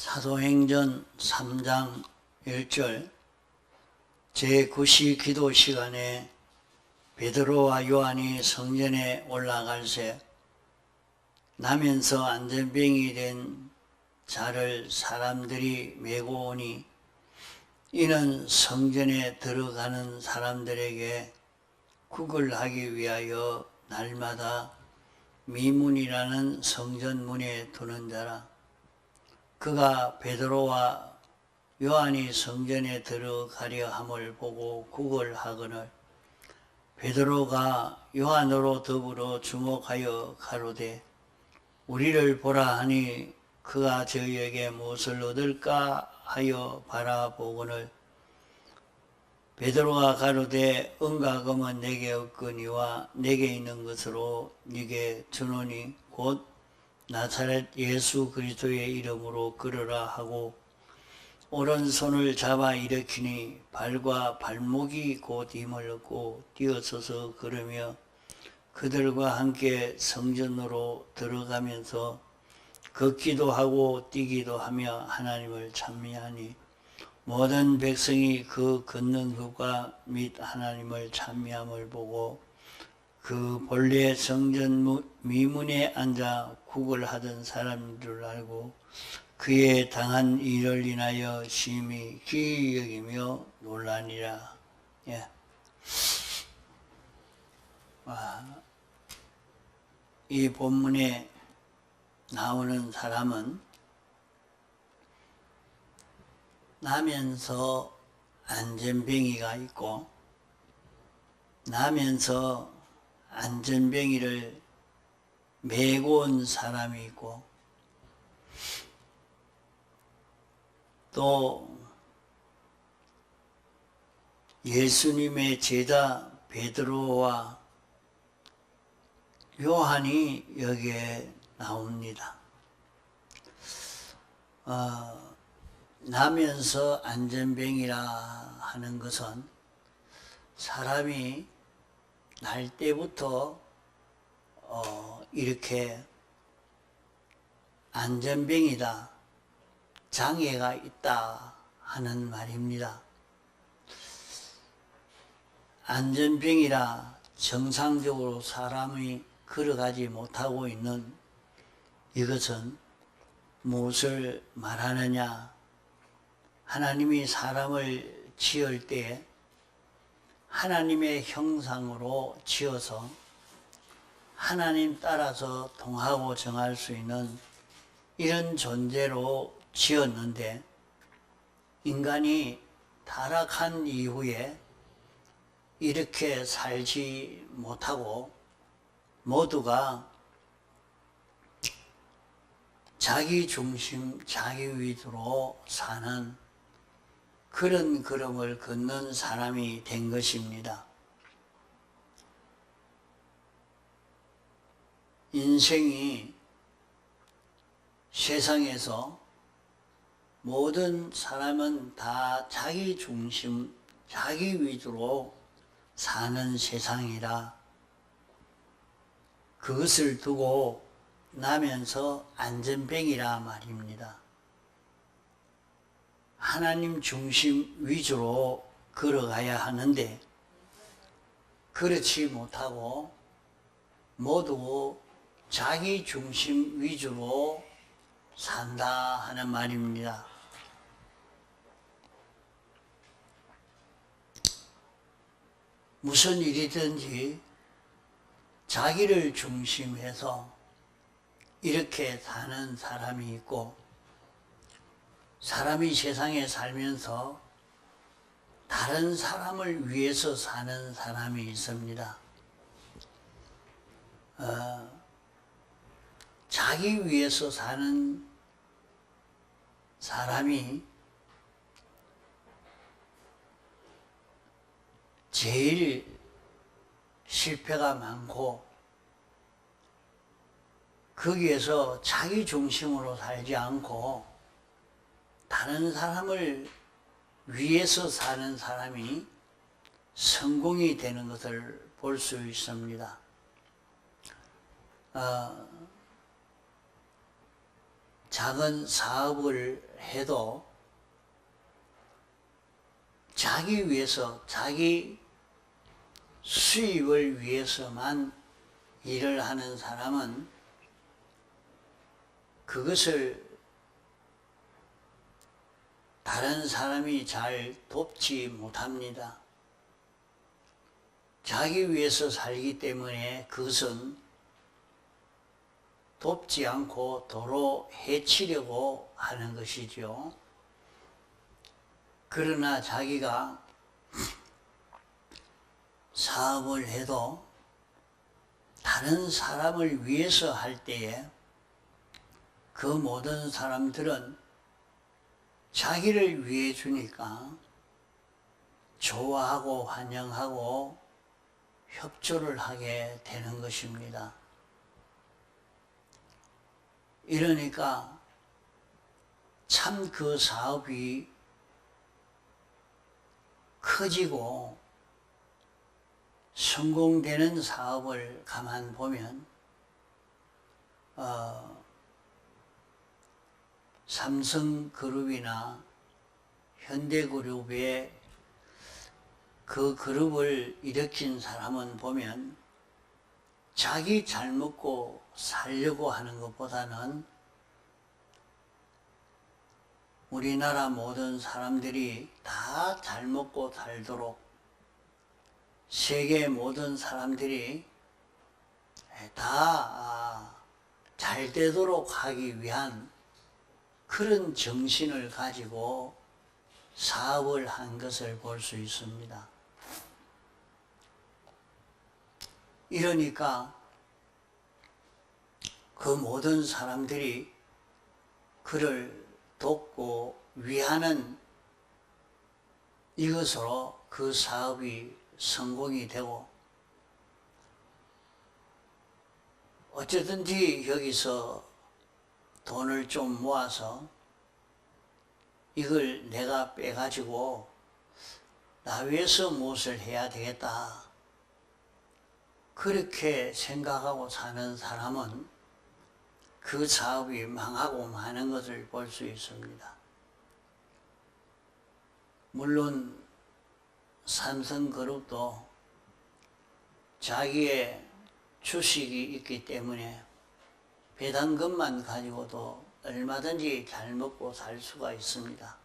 사도행전 3장 1절 제9시 기도 시간에 베드로와 요한이 성전에 올라갈새 나면서 안전병이 된 자를 사람들이 메고 오니 이는 성전에 들어가는 사람들에게 구걸하기 위하여 날마다 미문이라는 성전문에 두는 자라. 그가 베드로와 요한이 성전에 들어가려 함을 보고 구걸하거늘 베드로가 요한으로 더불어 주목하여 가로되 우리를 보라 하니 그가 저희에게 무엇을 얻을까 하여 바라보거늘 베드로가 가로되 은과 금은 내게 없거니와 내게 있는 것으로 네게 주노니 곧 나사렛 예수 그리스도의 이름으로 걸으라 하고 오른손을 잡아 일으키니 발과 발목이 곧 힘을 얻고 뛰어서서 걸으며 그들과 함께 성전으로 들어가면서 걷기도 하고 뛰기도 하며 하나님을 찬미하니 모든 백성이 그 걷는 것과 및 하나님을 찬미함을 보고 그 본래 성전 미문에 앉아 구걸하던 사람인 줄 알고 그의 당한 일을 인하여 심히 기이 여기며 놀라니라. 예. 이 본문에 나오는 사람은 나면서 안전병이가 있고 나면서 안전병이를 메고 온 사람이 있고 또 예수님의 제자 베드로와 요한이 여기에 나옵니다. 나면서 안전병이라 하는 것은 사람이 날 때부터 이렇게 안전병이다, 장애가 있다 하는 말입니다. 안전병이라 정상적으로 사람이 걸어가지 못하고 있는 이것은 무엇을 말하느냐? 하나님이 사람을 지을 때 하나님의 형상으로 지어서 하나님 따라서 통하고 정할 수 있는 이런 존재로 지었는데 인간이 타락한 이후에 이렇게 살지 못하고 모두가 자기 중심, 자기 위주로 사는 그런 걸음을 걷는 사람이 된 것입니다. 인생이 세상에서 모든 사람은 다 자기 중심, 자기 위주로 사는 세상이라 그것을 두고 나면서 안전병이라 말입니다. 하나님 중심 위주로 걸어가야 하는데 그렇지 못하고 모두 자기 중심 위주로 산다 하는 말입니다. 무슨 일이든지 자기를 중심해서 이렇게 사는 사람이 있고 사람이 세상에 살면서 다른 사람을 위해서 사는 사람이 있습니다. 자기 위해서 사는 사람이 제일 실패가 많고 거기에서 자기 중심으로 살지 않고 다른 사람을 위해서 사는 사람이 성공이 되는 것을 볼 수 있습니다. 작은 사업을 해도 자기 위해서, 자기 수입을 위해서만 일을 하는 사람은 그것을 다른 사람이 잘 돕지 못합니다. 자기 위해서 살기 때문에 그것은 돕지 않고 도로 해치려고 하는 것이죠. 그러나 자기가 사업을 해도 다른 사람을 위해서 할 때에 그 모든 사람들은 자기를 위해 주니까 좋아하고 환영하고 협조를 하게 되는 것입니다. 이러니까 참 그 사업이 커지고 성공되는 사업을 가만 보면 삼성그룹이나 현대그룹의 그 그룹을 일으킨 사람은 보면 자기 잘 먹고 살려고 하는 것보다는 우리나라 모든 사람들이 다 잘 먹고 살도록, 세계 모든 사람들이 다 잘 되도록 하기 위한 그런 정신을 가지고 사업을 한 것을 볼 수 있습니다. 이러니까 그 모든 사람들이 그를 돕고 위하는 이것으로 그 사업이 성공이 되고, 어쩌든지 여기서 돈을 좀 모아서 이걸 내가 빼가지고 나 위해서 무엇을 해야 되겠다, 그렇게 생각하고 사는 사람은 그 사업이 망하고 마는 것을 볼 수 있습니다. 물론 삼성그룹도 자기의 주식이 있기 때문에 배당금만 가지고도 얼마든지 잘 먹고 살 수가 있습니다.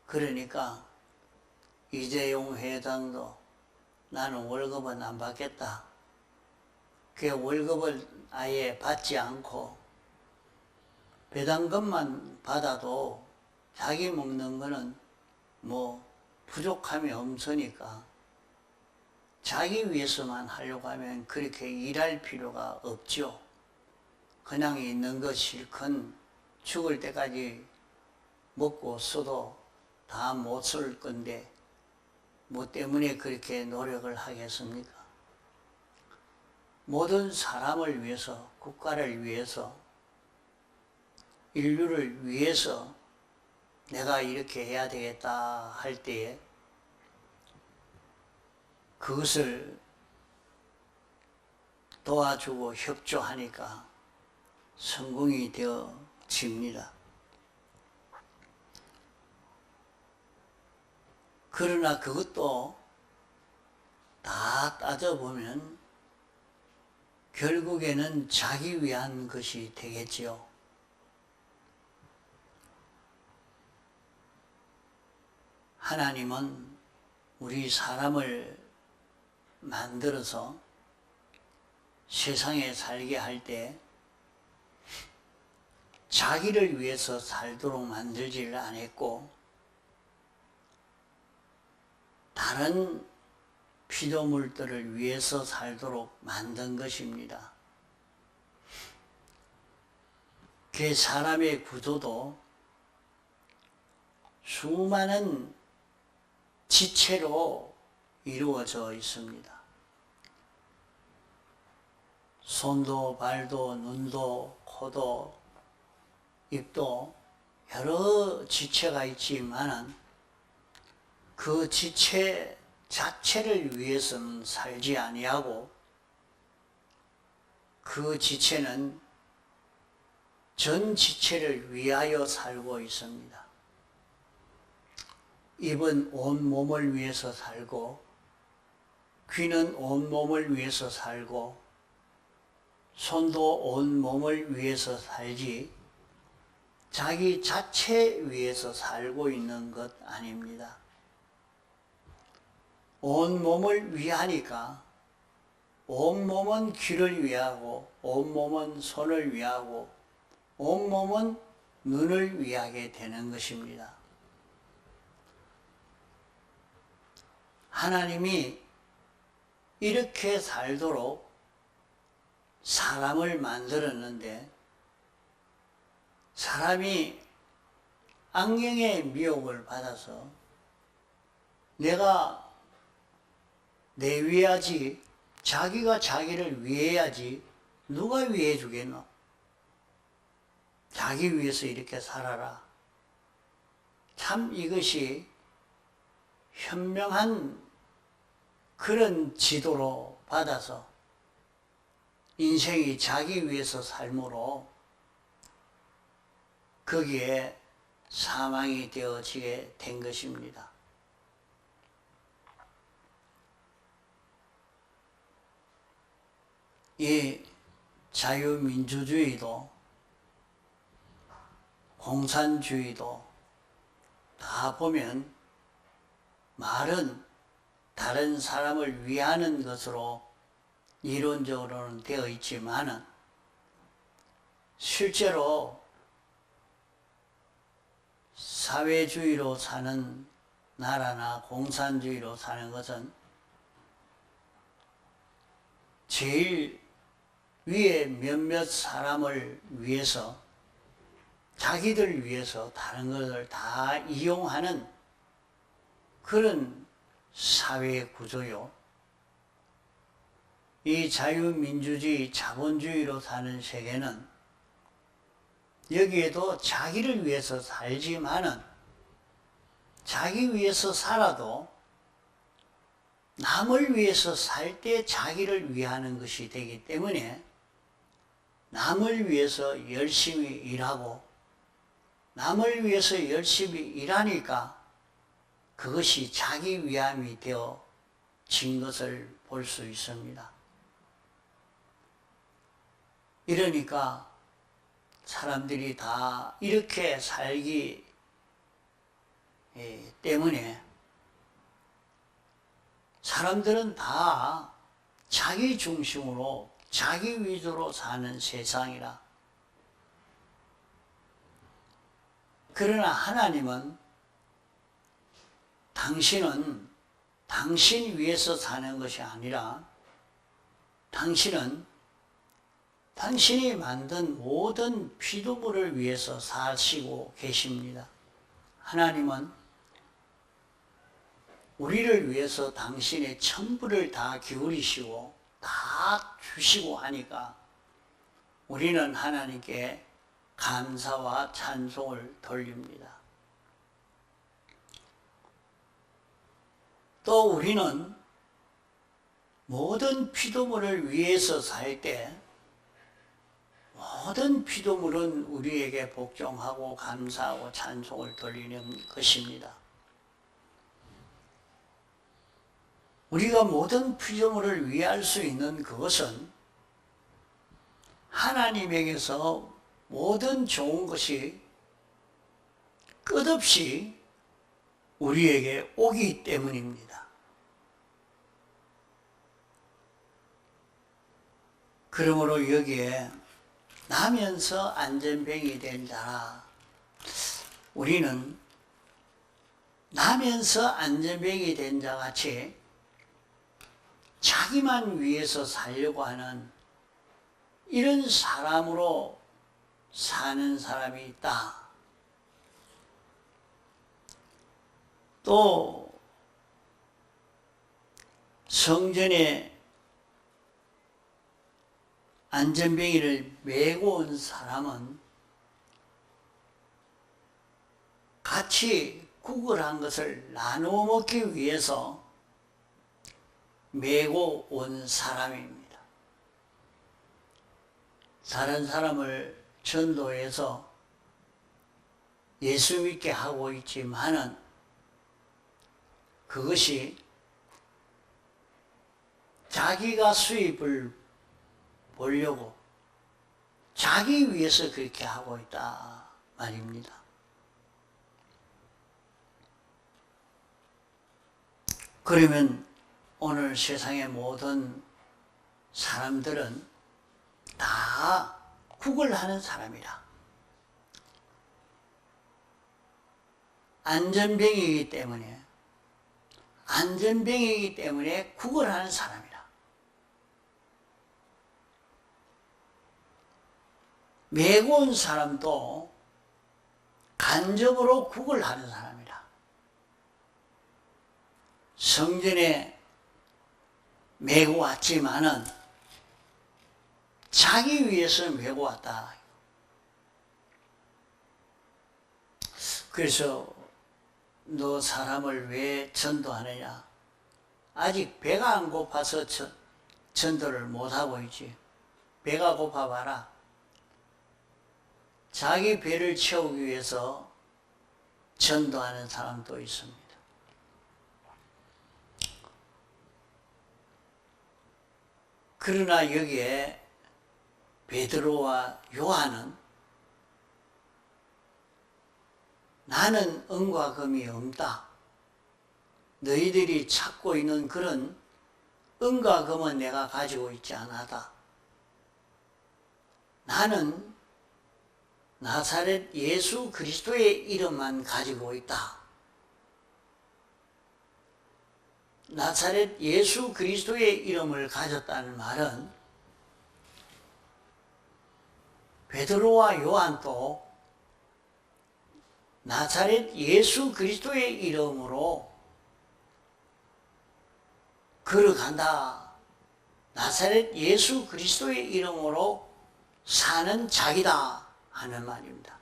그러니까 이재용 회장도 나는 월급은 안 받겠다, 그 월급을 아예 받지 않고 배당금만 받아도 자기 먹는 거는 뭐 부족함이 없으니까 자기 위해서만 하려고 하면 그렇게 일할 필요가 없죠. 그냥 있는 거 실컷 죽을 때까지 먹고 써도 다 못 쓸 건데 뭐 때문에 그렇게 노력을 하겠습니까? 모든 사람을 위해서, 국가를 위해서, 인류를 위해서 내가 이렇게 해야 되겠다 할 때에 그것을 도와주고 협조하니까 성공이 되어집니다. 그러나 그것도 다 따져보면 결국에는 자기 위한 것이 되겠지요. 하나님은 우리 사람을 만들어서 세상에 살게 할 때 자기를 위해서 살도록 만들지를 않았고 다른 피조물들을 위해서 살도록 만든 것입니다. 그 사람의 구조도 수많은 지체로 이루어져 있습니다. 손도 발도 눈도 코도 입도 여러 지체가 있지만은 그 지체 자체를 위해서는 살지 아니하고 그 지체는 전 지체를 위하여 살고 있습니다. 입은 온 몸을 위해서 살고, 귀는 온 몸을 위해서 살고, 손도 온 몸을 위해서 살지 자기 자체 위해서 살고 있는 것 아닙니다. 온 몸을 위하니까 온 몸은 귀를 위하고, 온 몸은 손을 위하고, 온 몸은 눈을 위하게 되는 것입니다. 하나님이 이렇게 살도록 사람을 만들었는데, 사람이 악령의 미혹을 받아서 내가 내위하지, 자기가 자기를 위해야지 누가 위해 주겠노? 자기 위해서 이렇게 살아라. 참 이것이 현명한 그런 지도로 받아서 인생이 자기 위해서 삶으로 거기에 사망이 되어지게 된 것입니다. 이 자유민주주의도 공산주의도 다 보면 말은 다른 사람을 위하는 것으로 이론적으로는 되어 있지만은 실제로 사회주의로 사는 나라나 공산주의로 사는 것은 제일 위에 몇몇 사람을 위해서, 자기들 위해서 다른 것을 다 이용하는 그런 사회 구조요. 이 자유민주주의, 자본주의로 사는 세계는 여기에도 자기를 위해서 살지만은 자기 위해서 살아도 남을 위해서 살 때 자기를 위하는 것이 되기 때문에 남을 위해서 열심히 일하고, 남을 위해서 열심히 일하니까 그것이 자기 위함이 되어진 것을 볼 수 있습니다. 이러니까 사람들이 다 이렇게 살기 때문에 사람들은 다 자기 중심으로, 자기 위주로 사는 세상이라. 그러나 하나님은 당신은 당신 위해서 사는 것이 아니라 당신은 당신이 만든 모든 피조물을 위해서 사시고 계십니다. 하나님은 우리를 위해서 당신의 천부를 다 기울이시고 다 주시고 하니까 우리는 하나님께 감사와 찬송을 돌립니다. 또 우리는 모든 피조물을 위해서 살 때 모든 피조물은 우리에게 복종하고 감사하고 찬송을 돌리는 것입니다. 우리가 모든 피조물을 위할 수 있는 그것은 하나님에게서 모든 좋은 것이 끝없이 우리에게 오기 때문입니다. 그러므로 여기에 나면서 안전뱅이 된 자라, 우리는 나면서 안전뱅이 된 자같이 자기만 위해서 살려고 하는 이런 사람으로 사는 사람이 있다. 또 성전에 안전뱅이를 메고 온 사람은 같이 국을 한 것을 나누어 먹기 위해서 메고 온 사람입니다. 다른 사람을 전도해서 예수 믿게 하고 있지만은 그것이 자기가 수입을 보려고 자기 위해서 그렇게 하고 있다 말입니다. 그러면 오늘 세상의 모든 사람들은 다 구걸하는 사람이라. 안전병이기 때문에 구걸하는 사람이라. 메고 온 사람도 간접으로 구걸하는 사람이라. 성전에 메고 왔지만은 자기 위해서 메고 왔다. 그래서 너 사람을 왜 전도하느냐? 아직 배가 안 고파서 전도를 못하고 있지. 배가 고파봐라. 자기 배를 채우기 위해서 전도하는 사람도 있습니다. 그러나 여기에 베드로와 요한은 나는 은과 금이 없다. 너희들이 찾고 있는 그런 은과 금은 내가 가지고 있지 않았다. 나는 나사렛 예수 그리스도의 이름만 가지고 있다. 나사렛 예수 그리스도의 이름을 가졌다는 말은 베드로와 요한도 나사렛 예수 그리스도의 이름으로 걸어간다. 나사렛 예수 그리스도의 이름으로 사는 자기다 하는 말입니다.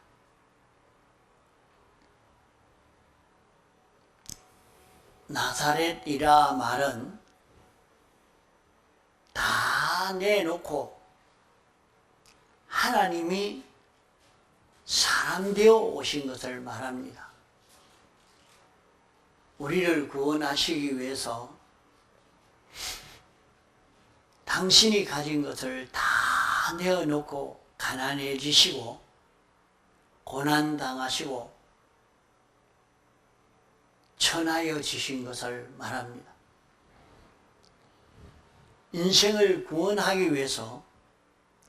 나사렛이라 말은 다 내놓고 하나님이 사람 되어 오신 것을 말합니다. 우리를 구원하시기 위해서 당신이 가진 것을 다 내어놓고 가난해지시고 고난당하시고 천하여지신 것을 말합니다. 인생을 구원하기 위해서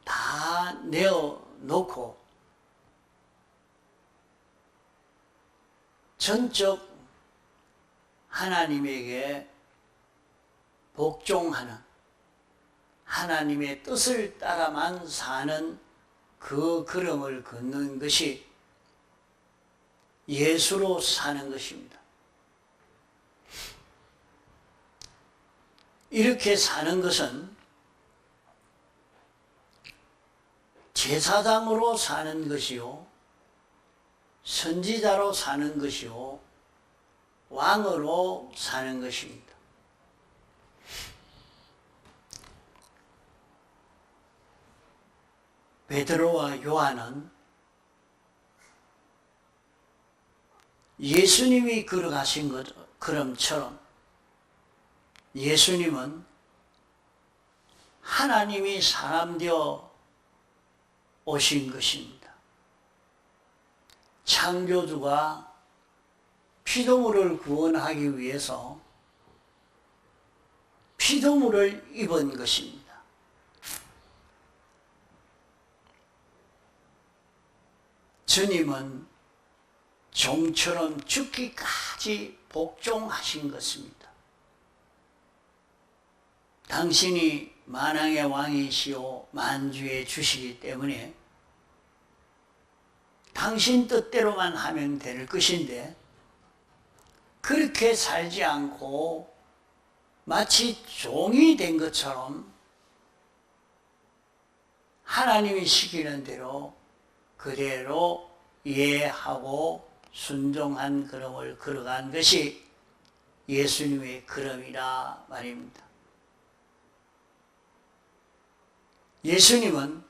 다 내어놓고 전적 하나님에게 복종하는 하나님의 뜻을 따라만 사는 그 걸음을 걷는 것이 예수로 사는 것입니다. 이렇게 사는 것은 제사장으로 사는 것이요, 선지자로 사는 것이요, 왕으로 사는 것입니다. 베드로와 요한은 예수님이 걸어가신 걸음처럼 예수님은 하나님이 사람 되어 오신 것입니다. 창조주가 피조물을 구원하기 위해서 피조물을 입은 것입니다. 주님은 종처럼 죽기까지 복종하신 것입니다. 당신이 만왕의 왕이시오 만주의 주시기 때문에 당신 뜻대로만 하면 될 것인데 그렇게 살지 않고 마치 종이 된 것처럼 하나님이 시키는 대로 그대로 이해하고 순종한 걸음을 걸어간 것이 예수님의 걸음이라 말입니다. 예수님은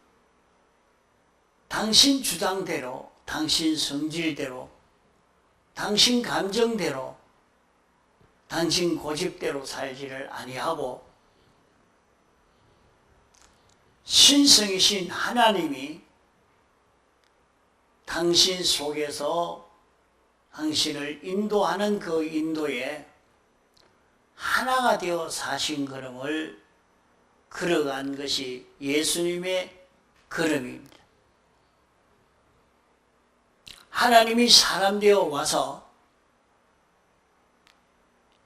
당신 주장대로, 당신 성질대로, 당신 감정대로, 당신 고집대로 살지를 아니하고 신성이신 하나님이 당신 속에서 당신을 인도하는 그 인도에 하나가 되어 사신 걸음을 걸어간 것이 예수님의 걸음입니다. 하나님이 사람 되어 와서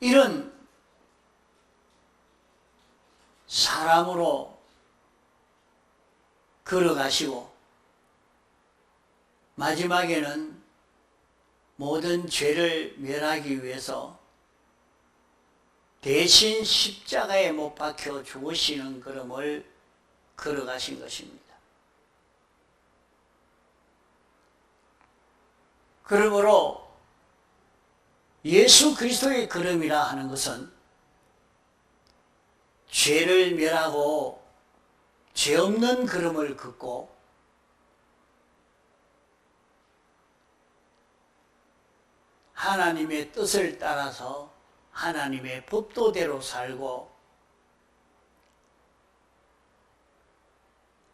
이런 사람으로 걸어가시고 마지막에는 모든 죄를 멸하기 위해서 대신 십자가에 못 박혀 죽으시는 걸음을 걸어가신 것입니다. 그러므로 예수 그리스도의 걸음이라 하는 것은 죄를 멸하고 죄 없는 걸음을 걷고 하나님의 뜻을 따라서 하나님의 법도대로 살고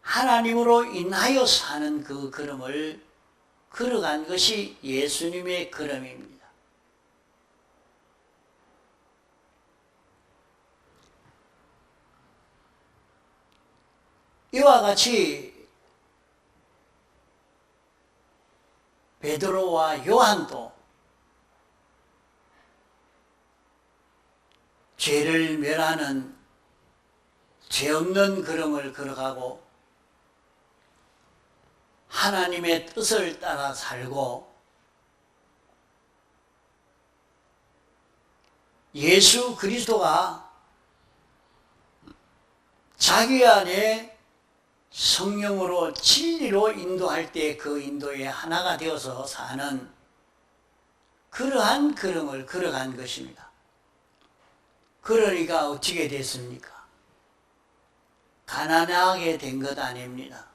하나님으로 인하여 사는 그 걸음을 걸어간 것이 예수님의 걸음입니다. 이와 같이 베드로와 요한도 죄를 멸하는 죄 없는 걸음을 걸어가고 하나님의 뜻을 따라 살고 예수 그리스도가 자기 안에 성령으로 진리로 인도할 때 그 인도에 하나가 되어서 사는 그러한 걸음을 걸어간 것입니다. 그러니까 어떻게 됐습니까? 가난하게 된 것 아닙니다.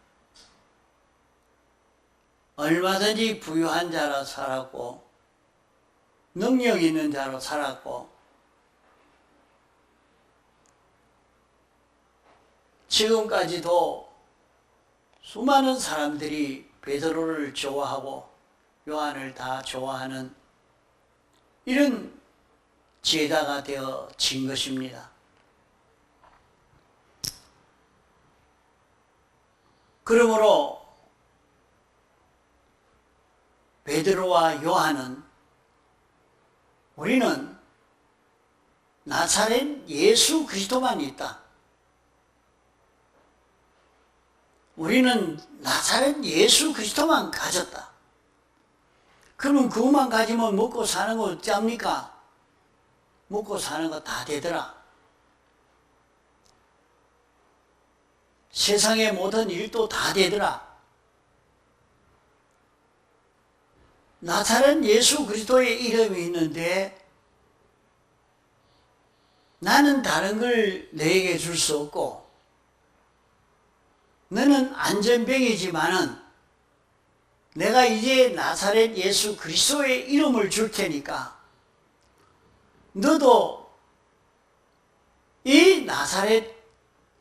얼마든지 부유한 자로 살았고 능력 있는 자로 살았고 지금까지도 수많은 사람들이 베드로를 좋아하고 요한을 다 좋아하는 이런 제자가 되어진 것입니다. 그러므로 베드로와 요한은 우리는 나사렛 예수 그리스도만 있다. 우리는 나사렛 예수 그리스도만 가졌다. 그러면 그것만 가지면 먹고 사는 거 어찌합니까? 먹고 사는 거 다 되더라. 세상의 모든 일도 다 되더라. 나사렛 예수 그리스도의 이름이 있는데 나는 다른 걸 너에게 줄 수 없고 너는 안전병이지만은 내가 이제 나사렛 예수 그리스도의 이름을 줄 테니까 너도 이 나사렛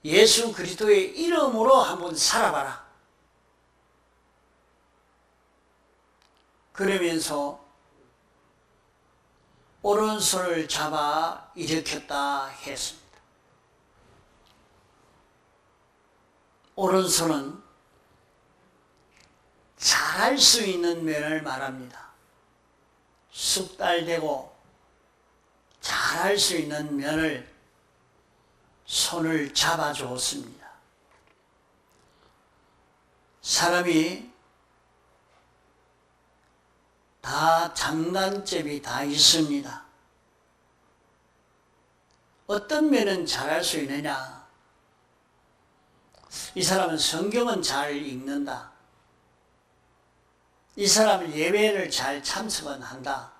예수 그리스도의 이름으로 한번 살아봐라. 그러면서 오른손을 잡아 일으켰다 했습니다. 오른손은 잘할 수 있는 면을 말합니다. 숙달되고 잘할 수 있는 면을 손을 잡아주었습니다. 사람이 다 장단점이 다 있습니다. 어떤 면은 잘할 수 있느냐? 이 사람은 성경은 잘 읽는다. 이 사람은 예배를 잘 참석은 한다.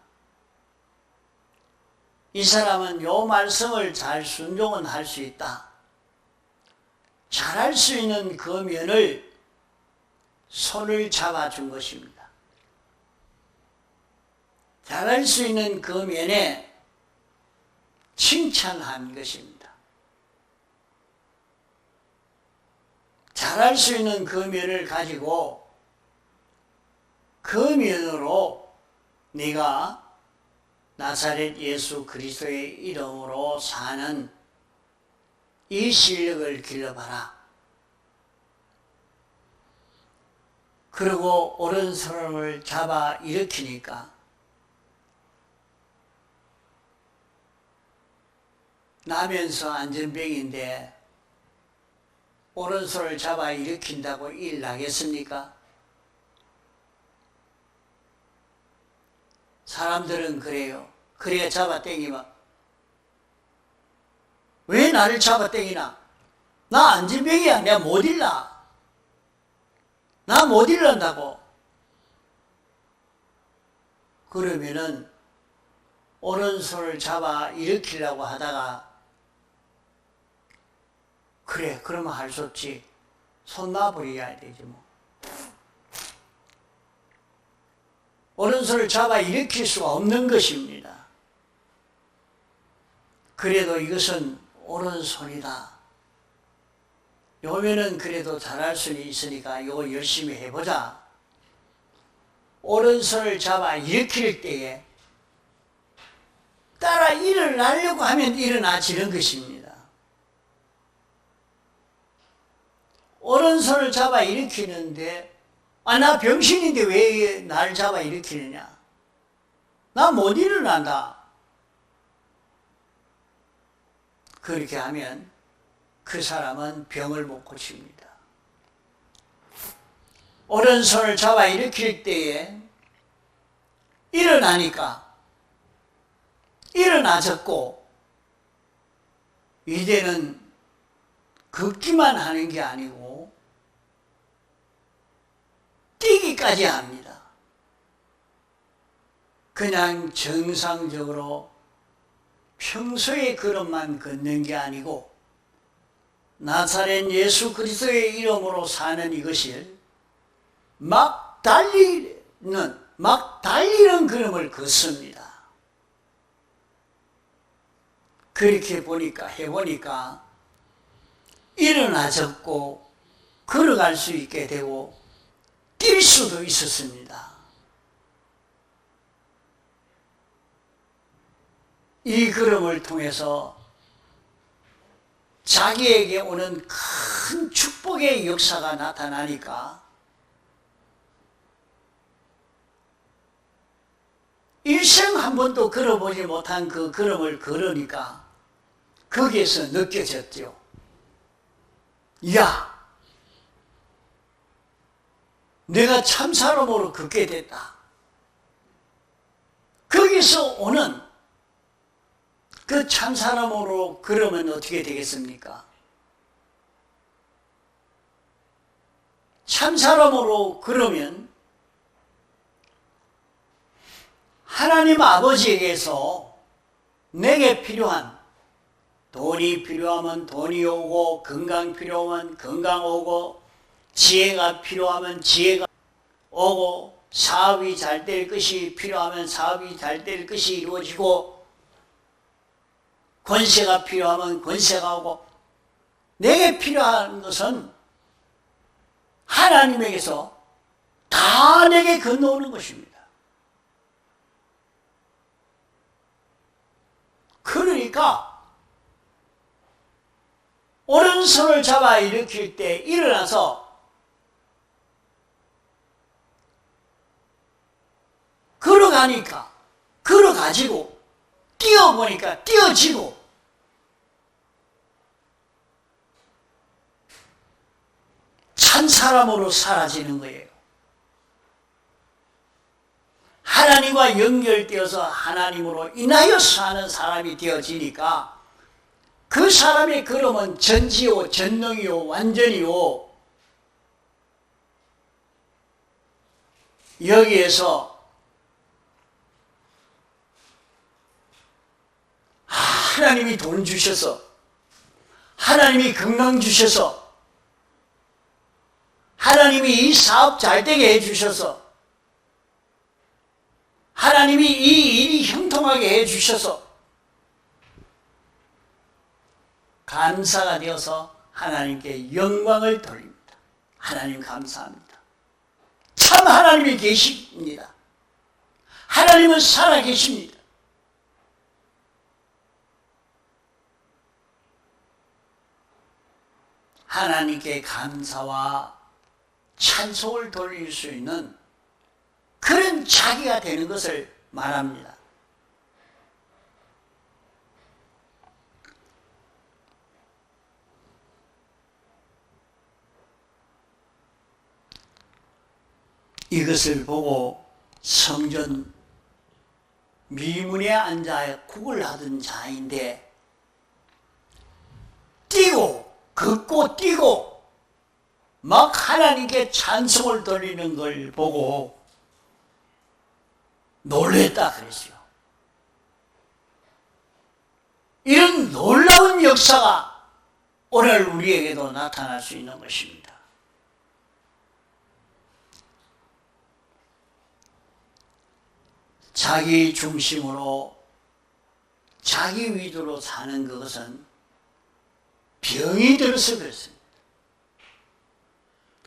이 사람은 요 말씀을 잘 순종은 할 수 있다. 잘할 수 있는 그 면을 손을 잡아준 것입니다. 잘할 수 있는 그 면에 칭찬한 것입니다. 잘할 수 있는 그 면을 가지고 그 면으로 네가 나사렛 예수 그리스도의 이름으로 사는 이 실력을 길러봐라. 그리고 오른손을 잡아 일으키니까 나면서 안전병인데 오른손을 잡아 일으킨다고 일 나겠습니까? 사람들은 그래요. 그래야 잡아 당기면 왜 나를 잡아 당기나? 나 안전병이야. 내가 못 일나. 나 못 일난다고. 그러면은 오른손을 잡아 일으키려고 하다가 그래 그러면 할 수 없지. 손 놔버려야 되지 뭐. 오른손을 잡아 일으킬 수가 없는 것입니다. 그래도 이것은 오른손이다. 요면은 그래도 잘할 수는 있으니까 이거 열심히 해보자. 오른손을 잡아 일으킬 때에 따라 일어나려고 하면 일어나지는 것입니다. 오른손을 잡아 일으키는데 나 병신인데 왜 날 잡아 일으키느냐? 나 못 일어난다. 그렇게 하면 그 사람은 병을 못 고칩니다. 오른손을 잡아 일으킬 때에 일어나니까 일어나졌고 이제는 걷기만 하는 게 아니고 뛰기까지 합니다. 그냥 정상적으로 평소의 걸음만 걷는 게 아니고 나사렛 예수 그리스도의 이름으로 사는 이것을 막 달리는 걸음을 걷습니다. 그렇게 해보니까 일어나졌고 걸어갈 수 있게 되고 뛸 수도 있었습니다. 이 걸음을 통해서 자기에게 오는 큰 축복의 역사가 나타나니까 일생 한 번도 걸어보지 못한 그 걸음을 걸으니까 거기에서 느껴졌죠. 야, 내가 참 사람으로 걷게 됐다. 거기서 오는 그 참 사람으로 걸으면 어떻게 되겠습니까? 참 사람으로 걸으면 하나님 아버지에게서 내게 필요한 돈이 필요하면 돈이 오고 건강 필요하면 건강 오고 지혜가 필요하면 지혜가 오고 사업이 잘 될 것이 필요하면 사업이 잘 될 것이 이루어지고 권세가 필요하면 권세가 오고 내게 필요한 것은 하나님에게서 다 내게 건너오는 것입니다. 그러니까 오른손을 잡아 일으킬 때 일어나서 걸어가니까 걸어가지고 뛰어보니까 뛰어지고 참 사람으로 사라지는 거예요. 하나님과 연결되어서 하나님으로 인하여 사는 사람이 되어지니까 그 사람의 걸음은 전지요 전능이요 완전이요. 여기에서 하나님이 돈 주셔서 하나님이 건강 주셔서 하나님이 이 사업 잘 되게 해주셔서, 하나님이 이 일이 형통하게 해주셔서 감사가 되어서 하나님께 영광을 돌립니다. 하나님 감사합니다. 참 하나님이 계십니다. 하나님은 살아계십니다. 하나님께 감사와 찬송을 돌릴 수 있는 그런 자기가 되는 것을 말합니다. 이것을 보고 성전 미문에 앉아 구걸하던 자인데 걷고 뛰고 막 하나님께 찬송을 돌리는 걸 보고 놀랬다 그랬어요. 이런 놀라운 역사가 오늘 우리에게도 나타날 수 있는 것입니다. 자기 중심으로 자기 위주로 사는 그것은 병이 들어서 그렇습니다.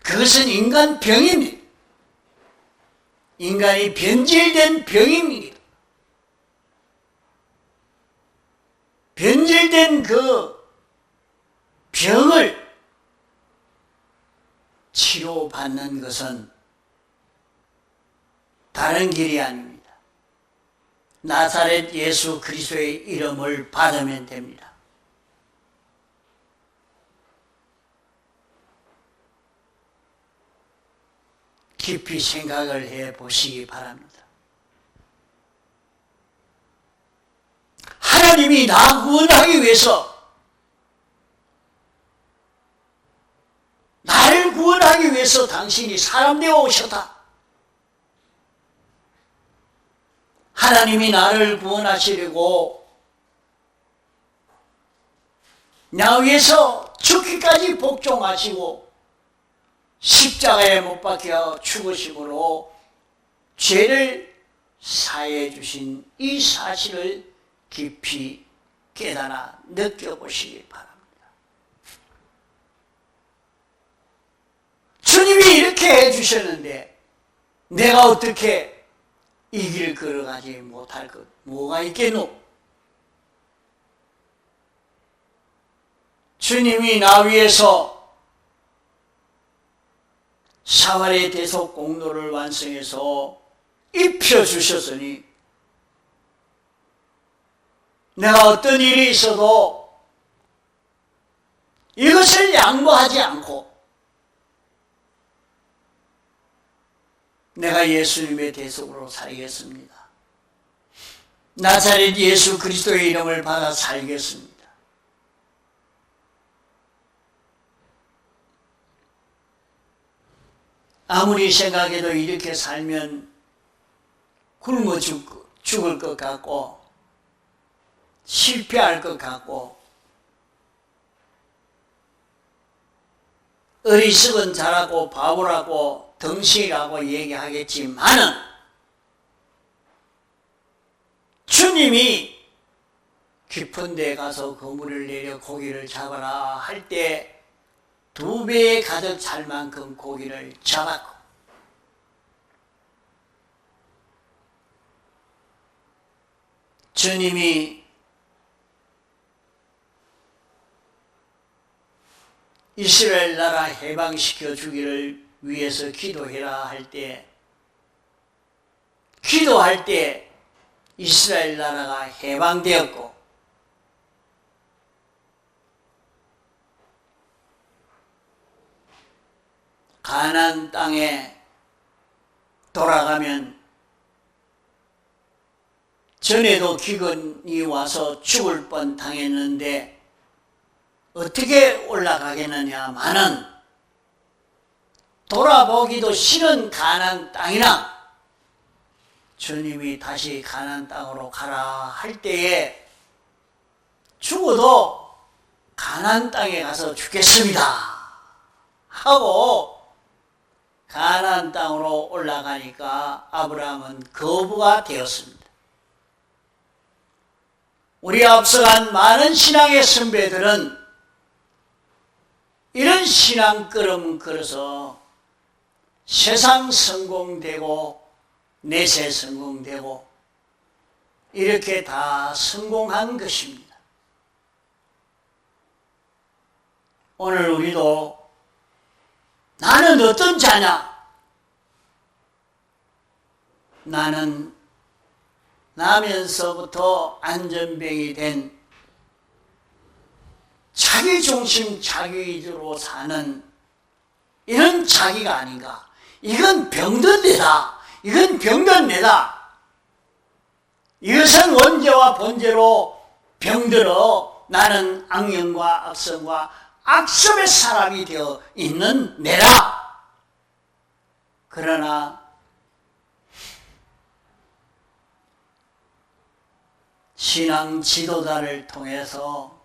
그것은 인간 병입니다. 인간이 변질된 병입니다. 변질된 그 병을 치료받는 것은 다른 길이 아닙니다. 나사렛 예수 그리스도의 이름을 받으면 됩니다. 깊이 생각을 해 보시기 바랍니다. 하나님이 나 구원하기 위해서, 나를 구원하기 위해서 당신이 사람 되어 오셨다. 하나님이 나를 구원하시려고 나 위해서 죽기까지 복종하시고 십자가에 못 박혀 죽으심으로 죄를 사해 주신 이 사실을 깊이 깨달아 느껴보시기 바랍니다. 주님이 이렇게 해주셨는데 내가 어떻게 이 길을 걸어가지 못할 것 뭐가 있겠노? 주님이 나 위해서 사활의 대속 공로를 완성해서 입혀주셨으니 내가 어떤 일이 있어도 이것을 양보하지 않고 내가 예수님의 대속으로 살겠습니다. 나사렛 예수 그리스도의 이름을 받아 살겠습니다. 아무리 생각해도 이렇게 살면 굶어 죽을 것 같고 실패할 것 같고 어리석은 자라고 바보라고 덩신이라고 얘기하겠지만은 주님이 깊은 데 가서 그물을 내려 고기를 잡아라 할 때 2배에 가득 찰 만큼 고기를 잡았고 주님이 이스라엘 나라 해방시켜 주기를 위해서 기도해라 할 때 기도할 때 이스라엘 나라가 해방되었고 가나안 땅에 돌아가면 전에도 기근이 와서 죽을 뻔 당했는데 어떻게 올라가겠느냐마는 돌아보기도 싫은 가나안 땅이나 주님이 다시 가나안 땅으로 가라 할 때에 죽어도 가나안 땅에 가서 죽겠습니다 하고 가나안 땅으로 올라가니까 아브라함은 거부가 되었습니다. 우리 앞서간 많은 신앙의 선배들은 이런 신앙 걸음 걸어서 세상 성공되고 내세 성공되고 이렇게 다 성공한 것입니다. 오늘 우리도 나는 어떤 자냐? 나는 나면서부터 안전병이 된 자기중심 자기위주로 사는 이런 자기가 아닌가? 이건 병든 내다. 이건 병든 내다. 이것은 원죄와 본죄로 병들어 나는 악령과 악성과 악습의 사람이 되어 있는 내라. 그러나 신앙 지도자를 통해서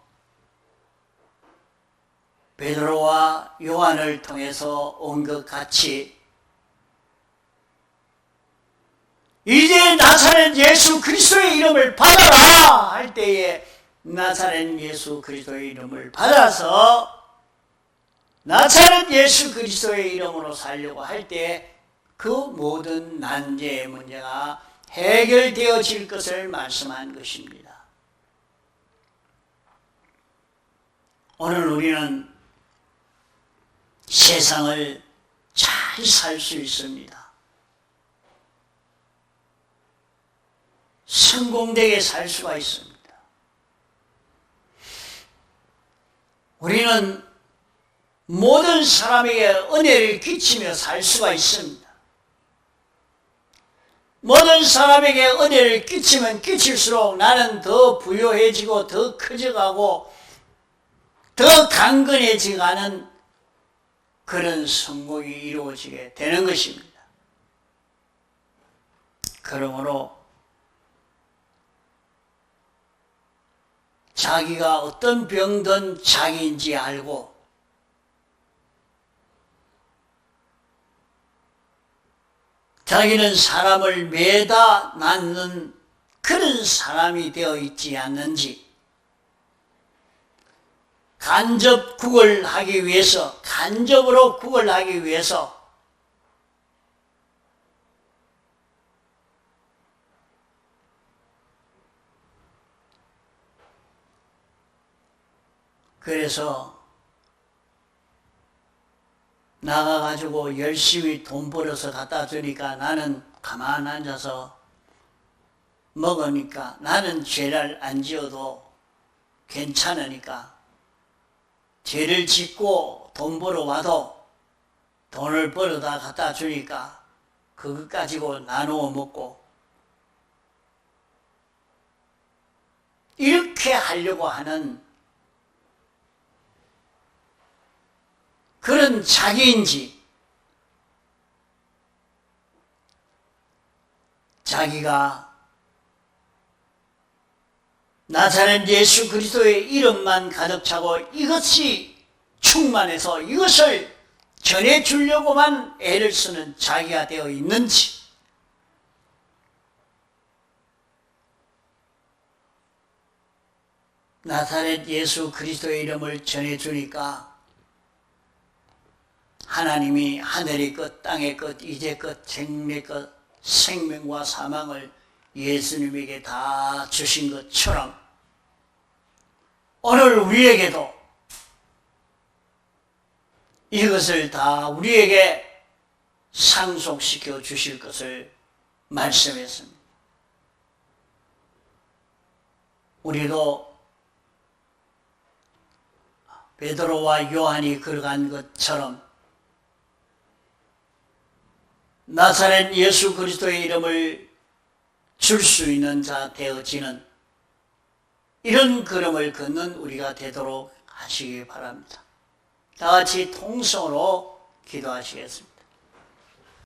베드로와 요한을 통해서 온 것 같이 이제 나사렛 예수 그리스도의 이름을 받아라 할 때에 나사렛 예수 그리스도의 이름을 받아서 나사렛 예수 그리스도의 이름으로 살려고 할 때 그 모든 난제의 문제가 해결되어질 것을 말씀한 것입니다. 오늘 우리는 세상을 잘 살 수 있습니다. 성공되게 살 수가 있습니다. 우리는 모든 사람에게 은혜를 끼치며 살 수가 있습니다. 모든 사람에게 은혜를 끼치면 끼칠수록 나는 더 부유해지고 더 커져가고 더 강건해지가는 그런 성공이 이루어지게 되는 것입니다. 그러므로 자기가 어떤 병든 자기인지 알고 자기는 사람을 매다 낳는 그런 사람이 되어 있지 않는지 간접 구걸하기 위해서 간접으로 구걸하기 위해서 그래서 나가가지고 열심히 돈 벌어서 갖다 주니까 나는 가만 앉아서 먹으니까 나는 죄를 안 지어도 괜찮으니까 죄를 짓고 돈 벌어 와도 돈을 벌어다 갖다 주니까 그것 가지고 나누어 먹고 이렇게 하려고 하는 그런 자기인지 자기가 나사렛 예수 그리스도의 이름만 가득 차고 이것이 충만해서 이것을 전해주려고만 애를 쓰는 자기가 되어 있는지 나사렛 예수 그리스도의 이름을 전해주니까 하나님이 하늘의 것, 땅의 것, 이제 것, 생의 것, 생명과 사망을 예수님에게 다 주신 것처럼 오늘 우리에게도 이것을 다 우리에게 상속시켜 주실 것을 말씀했습니다. 우리도 베드로와 요한이 걸어간 것처럼 나사렛 예수 그리스도의 이름을 줄 수 있는 자 되어지는 이런 걸음을 걷는 우리가 되도록 하시기 바랍니다. 다 같이 통성으로 기도하시겠습니다.